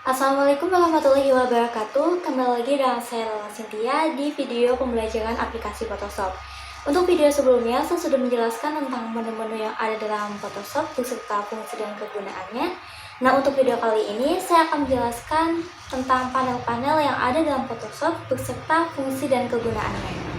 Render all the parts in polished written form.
Assalamualaikum warahmatullahi wabarakatuh. Kembali lagi dengan saya Lala Cynthia di video pembelajaran aplikasi Photoshop. Untuk video sebelumnya, saya sudah menjelaskan tentang menu-menu yang ada dalam Photoshop beserta fungsi dan kegunaannya. Nah, untuk video kali ini, saya akan menjelaskan tentang panel-panel yang ada dalam Photoshop beserta fungsi dan kegunaannya.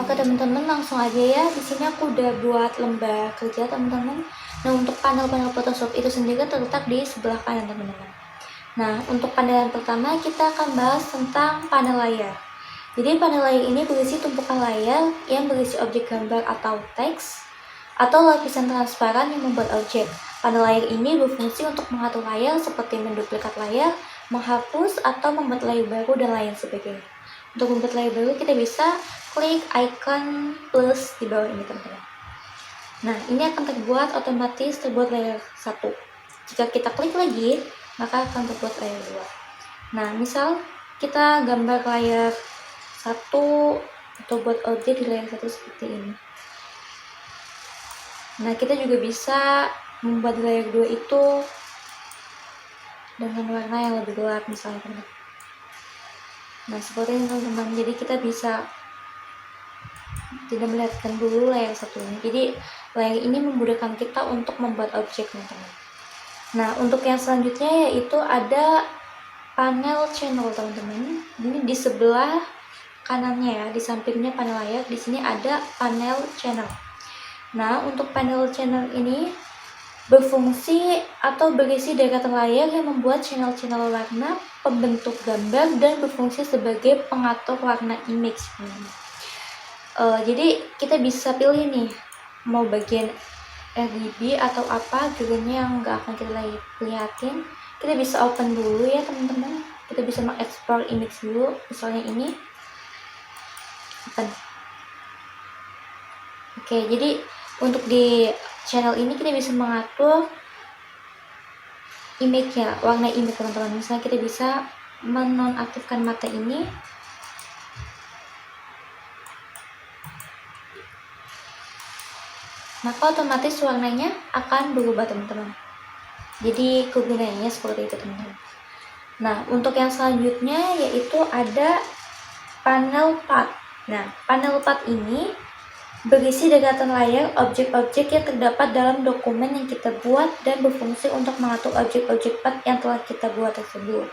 Oke teman-teman, langsung aja ya. Di sini aku udah buat lembar kerja teman-teman. Nah, untuk panel-panel Photoshop itu sendiri terletak di sebelah kanan teman-teman. Nah, untuk panel yang pertama kita akan bahas tentang panel layar. Jadi panel layar ini berisi tumpukan layar yang berisi objek gambar atau teks atau lapisan transparan yang membuat objek. Panel layar ini berfungsi untuk mengatur layar seperti menduplikat layar, menghapus atau membuat layar baru dan lain sebagainya. Untuk membuat layar baru kita bisa klik icon plus di bawah ini teman-teman. Nah, ini akan otomatis terbuat layar 1. Jika kita klik lagi, maka akan terbuat layar 2. Nah, misal kita gambar layar 1 atau buat objek di layar 1 seperti ini. Nah, kita juga bisa membuat layar 2 itu dengan warna yang lebih gelap misalnya teman-teman. Nah, seperti ini teman-teman. Jadi kita bisa tidak melihatkan dulu layar satunya. Jadi layar ini memudahkan kita untuk membuat objek teman-teman. Nah, untuk yang selanjutnya yaitu ada panel channel teman-teman. Ini di sebelah kanannya ya, di sampingnya panel layar. Di sini ada panel channel. Nah, untuk panel channel ini berfungsi atau berisi deretan layar yang membuat channel-channel warna, pembentuk gambar, dan berfungsi sebagai pengatur warna image. Jadi kita bisa pilih nih mau bagian RGB atau apa jadinya yang nggak akan kita lihatin. Kita bisa open dulu ya teman-teman. Kita bisa mengekspor image dulu, misalnya ini open. Oke, jadi untuk di channel ini kita bisa mengatur image-nya, warna image teman-teman. Misalnya kita bisa menonaktifkan mata ini. Maka otomatis warnanya akan berubah teman-teman. Jadi kegunaannya seperti itu teman-teman. Nah, untuk yang selanjutnya yaitu ada panel path. Nah, panel path ini berisi deretan layar objek-objek yang terdapat dalam dokumen yang kita buat dan berfungsi untuk mengatur objek-objek path yang telah kita buat tersebut.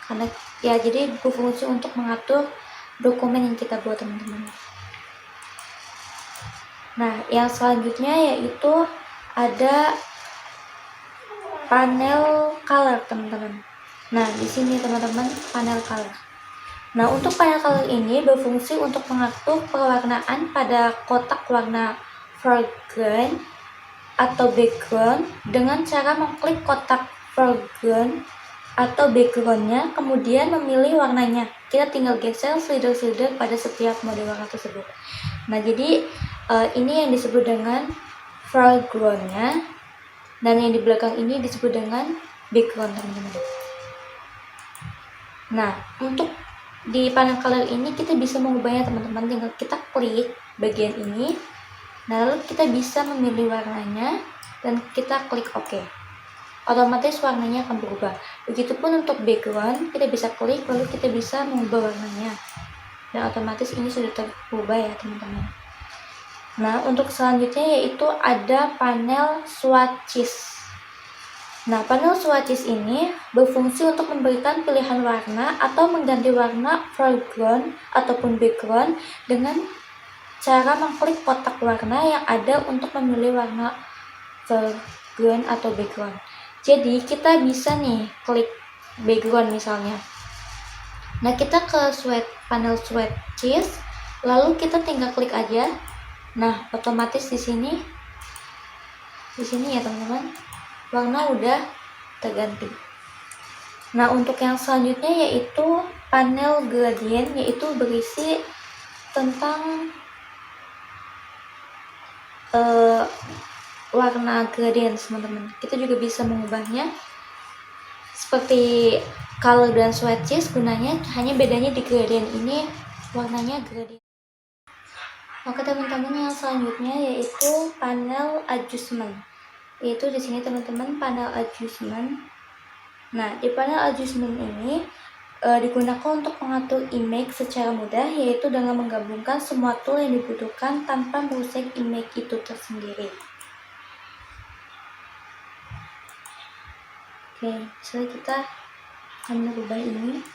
Karena ya, jadi berfungsi untuk mengatur dokumen yang kita buat teman-teman. Nah, yang selanjutnya yaitu ada panel color teman-teman. Nah, di sini teman-teman panel color. Nah, untuk panel color ini berfungsi untuk mengatur pewarnaan pada kotak warna foreground atau background dengan cara mengklik kotak foreground atau backgroundnya, kemudian memilih warnanya. Kita tinggal geser slider-slider pada setiap mode warna tersebut. Nah, jadi ini yang disebut dengan foregroundnya, dan yang di belakang ini disebut dengan background teman-teman. Nah, untuk di panel color ini kita bisa mengubahnya teman-teman. Tinggal kita klik bagian ini, lalu kita bisa memilih warnanya dan kita klik OK. Otomatis warnanya akan berubah. Begitupun untuk background, kita bisa klik lalu kita bisa mengubah warnanya, dan otomatis ini sudah terubah ya teman-teman. Nah, untuk selanjutnya yaitu ada panel swatches. Nah, panel swatches ini berfungsi untuk memberikan pilihan warna atau mengganti warna foreground ataupun background dengan cara mengklik kotak warna yang ada untuk memilih warna foreground atau background. Jadi kita bisa nih klik background misalnya. Nah, kita ke panel swatches, lalu kita tinggal klik aja. Nah, otomatis di sini ya teman-teman, warna udah terganti. Nah, untuk yang selanjutnya yaitu panel gradient, yaitu berisi tentang warna gradient teman-teman. Kita juga bisa mengubahnya seperti color dan swatches. Gunanya hanya bedanya di gradient ini warnanya gradient. Oke teman-teman, yang selanjutnya yaitu panel adjustment. Yaitu di sini teman-teman panel adjustment. Nah, di panel adjustment ini digunakan untuk mengatur image secara mudah, yaitu dengan menggabungkan semua tool yang dibutuhkan tanpa merusak image itu tersendiri. Oke, misalnya kita akan merubah ini,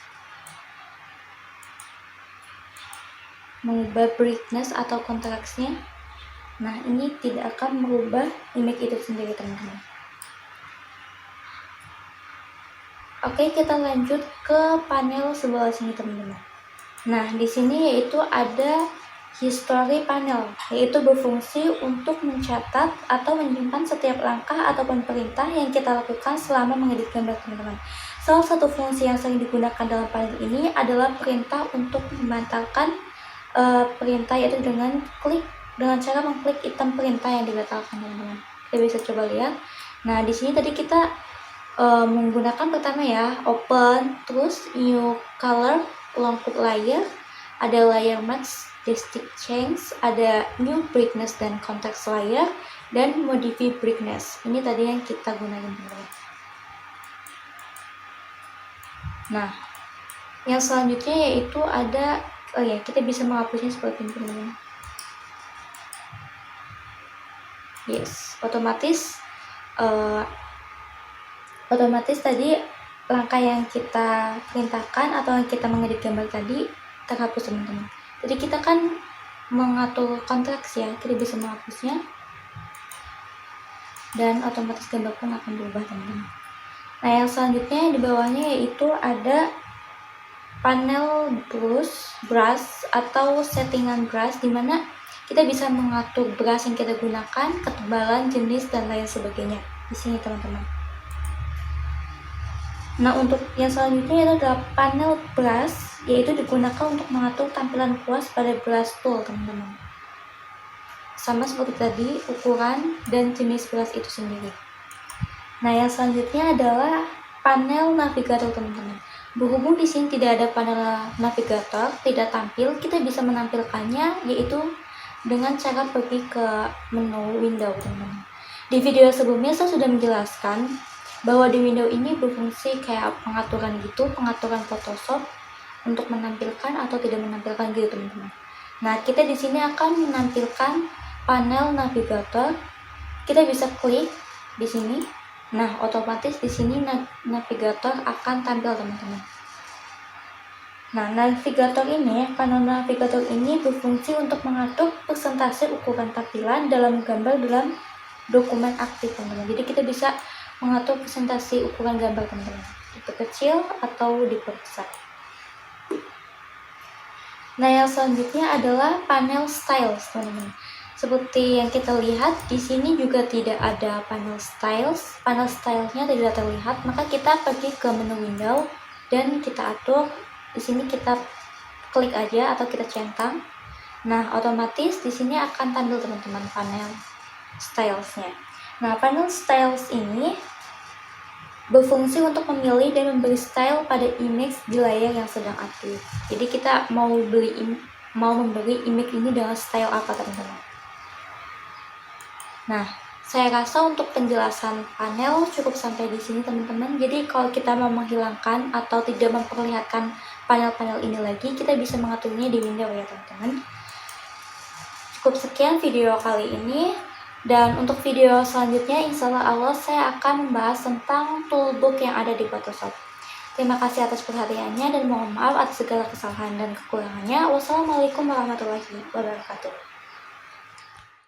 mengubah brightness atau kontrasnya. Nah, ini tidak akan merubah image itu sendiri teman-teman. Oke, kita lanjut ke panel sebelah sini teman-teman. Nah, di sini yaitu ada history panel, yaitu berfungsi untuk mencatat atau menyimpan setiap langkah ataupun perintah yang kita lakukan selama mengedit gambar teman-teman. Salah satu fungsi yang sering digunakan dalam panel ini adalah perintah untuk membatalkan perintah, yaitu dengan cara mengklik item perintah yang dibatalkan teman-teman. Kita bisa coba lihat. Nah, di sini tadi kita menggunakan pertama ya, open, terus new color, long put layer, ada layer mask, drastic change, ada new brightness dan context layer, dan modify brightness. Ini tadi yang kita gunakan teman-teman. Nah, yang selanjutnya yaitu ada kita bisa menghapusnya seperti ini teman-teman. Yes, otomatis tadi langkah yang kita perintahkan atau yang kita mengedit gambar tadi terhapus teman-teman. Jadi kita kan mengatur konteks ya, kita bisa menghapusnya dan otomatis gambar pun akan berubah teman-teman. Nah, yang selanjutnya di bawahnya yaitu ada panel brush atau settingan brush, dimana kita bisa mengatur brush yang kita gunakan, ketebalan, jenis, dan lain sebagainya di sini teman-teman. Nah, untuk yang selanjutnya itu adalah panel brush, yaitu digunakan untuk mengatur tampilan kuas pada brush tool teman-teman. Sama seperti tadi, ukuran dan jenis brush itu sendiri. Nah, yang selanjutnya adalah panel navigator teman-teman. Berhubung di sini tidak ada panel navigator, tidak tampil, kita bisa menampilkannya yaitu dengan cara pergi ke menu window teman-teman. Di video sebelumnya saya sudah menjelaskan bahwa di window ini berfungsi kayak pengaturan gitu, pengaturan Photoshop untuk menampilkan atau tidak menampilkan gitu teman-teman. Nah, kita di sini akan menampilkan panel navigator. Kita bisa klik di sini. Nah, otomatis di sini navigator akan tampil teman-teman. Nah, panel navigator ini berfungsi untuk mengatur persentase ukuran tampilan dalam gambar dalam dokumen aktif teman-teman. Jadi kita bisa mengatur presentasi ukuran gambar teman-teman, diperkecil atau diperbesar. Nah, yang selanjutnya adalah panel styles teman-teman. Seperti yang kita lihat di sini juga tidak ada panel styles. Panel stylesnya tidak terlihat, maka kita pergi ke menu window dan kita atur. Di sini kita klik aja atau kita centang. Nah, otomatis di sini akan tampil teman-teman panel stylesnya. Nah, panel styles ini berfungsi untuk memilih dan memberi style pada image di layar yang sedang aktif. Jadi kita mau memberi image ini dengan style apa teman-teman. Nah, saya rasa untuk penjelasan panel cukup sampai di sini teman-teman. Jadi kalau kita mau menghilangkan atau tidak memperlihatkan panel-panel ini lagi, kita bisa mengaturnya di window ya teman-teman. Cukup sekian video kali ini. Dan untuk video selanjutnya, insya Allah saya akan membahas tentang toolbox yang ada di Photoshop. Terima kasih atas perhatiannya dan mohon maaf atas segala kesalahan dan kekurangannya. Wassalamualaikum warahmatullahi wabarakatuh.